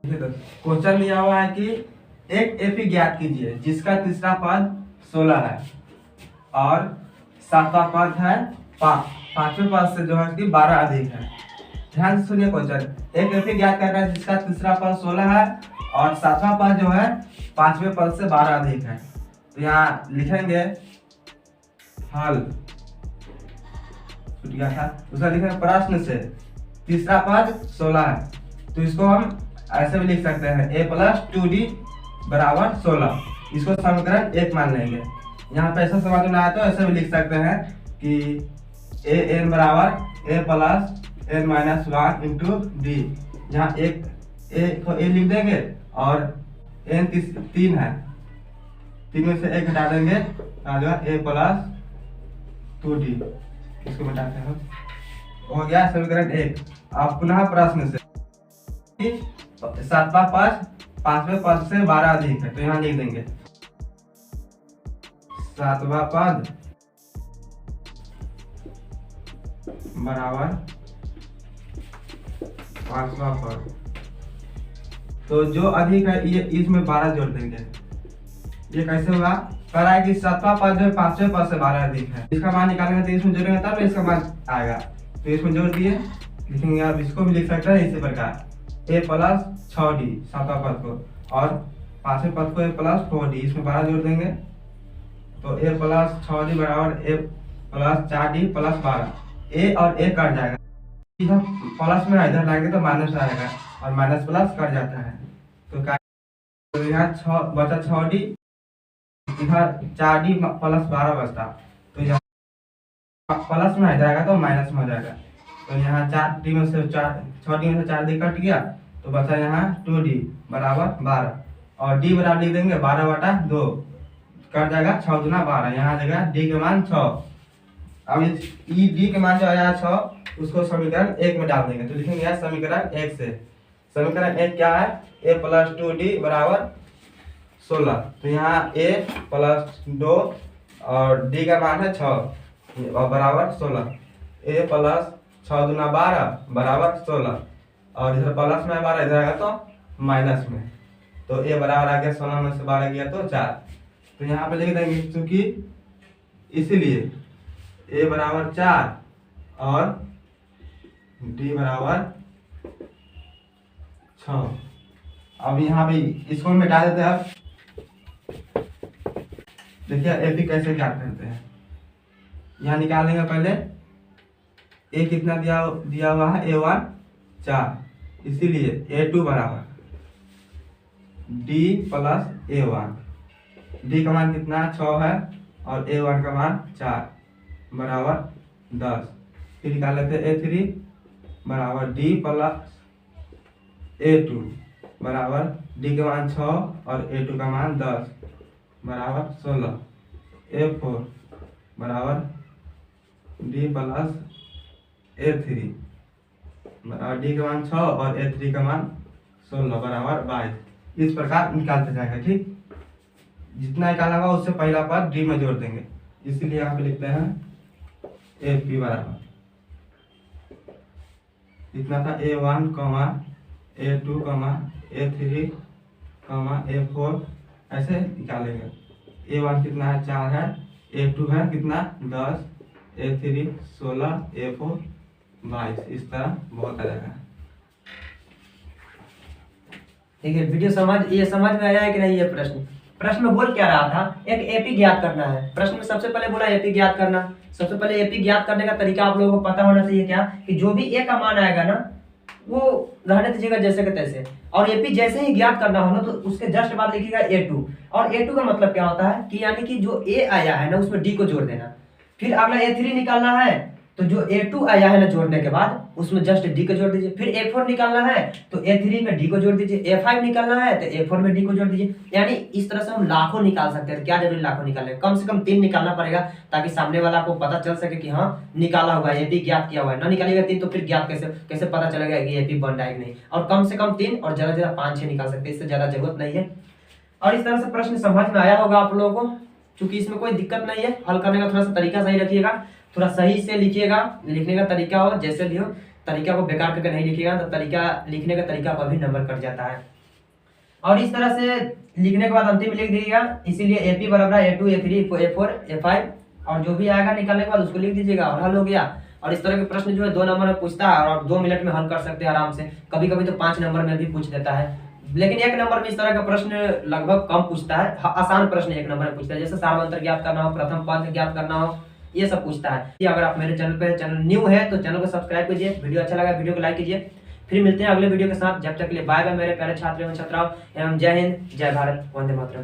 Question दिया हुआ है कि एक एपी ज्ञात कीजिए जिसका तीसरा पद 16 है और सातवां पद है पांचवें पद से जो है कि 12 अधिक है। ध्यान से सुनिए क्वेश्चन। एक एपी ज्ञात करना है जिसका तीसरा पद 16 है और सातवां पद जो है पांचवें पद से 12 अधिक है। तो यहाँ लिखेंगे हल छूट गया था, उसका लिखेंगे प्रश्न से तीसरा पद 16 है तो इसको हम ऐसे भी लिख सकते हैं a प्लस 2d बराबर 16। इसको समीकरण 1 मान लेंगे। यहाँ पे ऐसा समझ में आया तो ऐसे भी लिख सकते हैं कि a n बराबर a plus n minus 1 into D. यहाँ एक a लिख देंगे और n 3 है, 3 में से 1 घटा देंगे आ जाएगा a प्लस 2d। इसको घटाते हैं, हो गया समीकरण 1। अब पुनः प्रश्न से सातवां पद पांचवें पद से 12 अधिक है तो यहाँ लिख देंगे सातवां पद बराबर पांचवा पद। तो जो अधिक है ये इसमें 12 जोड़ देंगे। ये कैसे होगा? कह रहा है कि सातवां पद जो पांचवें पद से 12 अधिक है, इसका मान निकालेंगे तो इसमें जोड़ेंगे तब इसका मान आएगा। तो इसमें जोड़ दिए, लिखेंगे आप इसको भी लिख सकते हैं इसी प्रकार a प्लस 6d सातवां पद को और पांचवें पद को a प्लस 4d, इसमें 12 जोड़ देंगे तो a प्लस 6d बराबर a plus 4d plus 12। a और a कट जाएगा, इधर प्लस में इधर लाएंगे तो माइनस आएगा और माइनस प्लस कट जाता है। तो यहाँ 6 बचा 6d, इधर 4d प्लस 12 बचता तो यहाँ प्लस में आ जाएगा तो माइनस में हो जाएगा। तो यहाँ 4d में से 6d में से 4d कट गया तो बचा यहाँ 2d बराबर 12 और d बराबर लिख देंगे 12/2 कट जाएगा 6 दूना 12। यहाँ आ जाएगा d के मान 6। अब इस d के मान जो आया 6 उसको समीकरण 1 में डाल देंगे तो लिखेंगे यहाँ समीकरण 1 से। समीकरण 1 क्या है? a प्लस 2d बराबर 16। तो यहाँ a प्लस 2 और d का मान है 6 और बराबर 16। a प्लस 6 दूना 12 बराबर 16 और इधर प्लस में 12 इधर आएगा तो माइनस में। तो a बराबर आ गया 16 में से 12 गया तो 4। तो यहाँ पे लिख देंगे क्योंकि इसीलिए a बराबर 4 और d बराबर 6। अब यहाँ पे इसको मिटा देते हैं। अब देखिए एपी कैसे क्या करते हैं, यहाँ निकालेंगे पहले a कितना दिया हुआ है a1 4, इसीलिए a2 बराबर d प्लस a1। d का मान कितना 6 है और a1 का मान 4 बराबर 10। फिर निकाल लेते हैं a3 बराबर d प्लस a2 बराबर d का मान 6 और a2 का मान 10 बराबर 16। a4 बराबर d प्लस a3 बराबर d का मान 6 और a3 का मान 16 बराबर 22। इस प्रकार निकालते जाएगा। ठीक, जितना निकाला होगा उससे पहला पद d में जोड़ देंगे, इसीलिए यहाँ पे लिखते हैं AP बराबर इतना था a1, a2, a3, a4 ऐसे निकालेंगे। a1 कितना है 4 है, a2 है कितना 10, a3 16, a4 22। इस तरह बहुत आ जाएगा। ठीक है, वीडियो ये समझ में आया है कि नहीं? ये प्रश्न में बोल क्या रहा था? एक एपी ज्ञात करना है। प्रश्न में सबसे पहले बोला एपी ज्ञात करना। सबसे पहले एपी ज्ञात करने का तरीका आप लोगों को पता होना चाहिए क्या, कि जो भी ए का मान आएगा ना वो रहने दीजिएगा जैसे के तैसे, और एपी जैसे ही ज्ञात करना हो ना तो उसके जस्ट बाद लिखिएगा a2। और a2 का मतलब क्या होता है कि यानी कि जो a आया है ना उसमें d को जोड़ देना। फिर अगला a3 निकालना है तो जो a2 आया है ना जोड़ने के बाद उसमें जस्ट d को जोड़ दीजिए। फिर a4 निकालना है तो a3 में d को जोड़ दीजिए। a5 निकालना है तो a4 में d को जोड़ दीजिए। यानी इस तरह से हम लाखों निकाल सकते हैं। क्या जरूरी लाखों निकालने, कम से कम 3 निकालना पड़ेगा ताकि सामने वाला को पता चल सके कि हाँ निकाला हुआ है, एपी ज्ञात किया हुआ है। ना निकालेगा 3 तो फिर ज्ञात कैसे पता चलेगा कि एपी बन रहा है कि नहीं। और कम से कम 3 और ज्यादा ज्यादा 5-6 निकाल सकते हैं, इससे ज्यादा जरूरत नहीं है। और इस तरह से प्रश्न समझ में आया होगा आप लोगों को। चूंकि इसमें कोई दिक्कत नहीं है, हल करने का थोड़ा सा तरीका सही रखिएगा, थोड़ा सही से लिखिएगा। लिखने का तरीका हो जैसे भी हो, तरीका को बेकार करके नहीं लिखिएगा तो तरीका लिखने का तरीका पर भी नंबर कट जाता है। और इस तरह से लिखने के बाद अंतिम लिख दीजिएगा। इसीलिए AP बराबर A2 A3 A4 A5 और जो भी आएगा निकालने के बाद उसको लिख दीजिएगा और हल हो गया। और इस तरह के प्रश्न जो है 2 नंबर में पूछता है और 2 मिनट में हल कर सकते हैं आराम से। कभी कभी तो 5 नंबर में भी पूछ देता है, लेकिन 1 नंबर में इस तरह का प्रश्न लगभग कम पूछता है। आसान प्रश्न 1 नंबर में पूछता है, जैसे सार्वंतर ज्ञात करना हो, प्रथम पद ज्ञात करना हो, ये सब पूछता है। अगर आप मेरे चैनल पे न्यू है तो चैनल को सब्सक्राइब कीजिए, वीडियो अच्छा लगा वीडियो को लाइक कीजिए। फिर मिलते हैं अगले वीडियो के साथ, जब तक के लिए बाय बाय मेरे प्यारे छात्रों एवं छात्राओं एवं जय हिंद, जय भारत, वंदे मातरम।